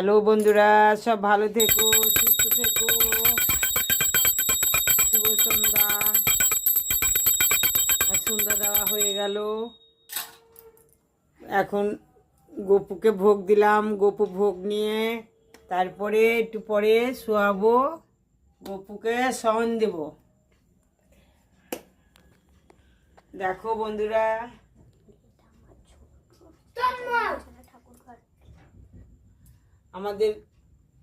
Hello বন্ধুরা, সব ভালো থেকো, সুস্থ থেকো। শুভ সন্ধ্যা। আর সন্ধ্যা দেওয়া হয়ে গেল। এখন গপুকে ভোগ দিলাম। গপু ভোগ নিয়ে তারপরে একটু পরে শোয়াবো। গপুকে শয়ন দেব। দেখো বন্ধুরা, আমাদের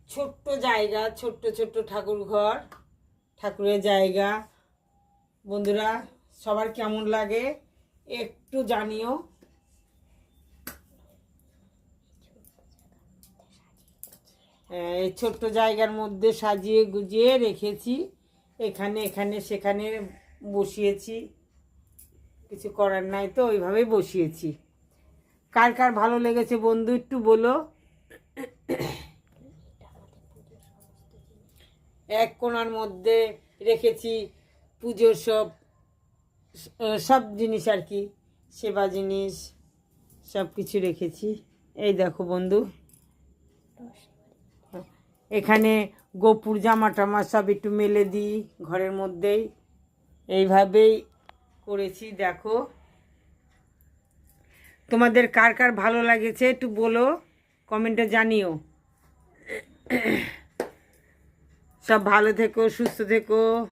ছোট্ট জায়গা, ছোট্ট ছোট্ট ঠাকুর ঘর, ঠাকুরের জায়গা। বন্ধুরা, সবার কেমন লাগে একটু জানিও। এই ছোট্ট জায়গার মধ্যে সাজিয়ে গুজিয়ে রেখেছি। এখানে এখানে সেখানে বসিয়েছি, কিছু করার নাই তো ওইভাবেই বসিয়েছি। কার কার ভালো লেগেছে বন্ধু একটু বলো। এক কোণার মধ্যে রেখেছি পুজোর সব জিনিস আর কি, সেবা জিনিস সব কিছু রেখেছি। এই দেখো বন্ধু, এখানে গোপুর জামা টামা সব একটু মেলে দিই ঘরের মধ্যেই। এইভাবেই করেছি। দেখো, তোমাদের কার কার ভালো লাগেছে একটু বলো, কমেন্টে জানিও। সব ভালো থেকো, সুস্থ থেকো।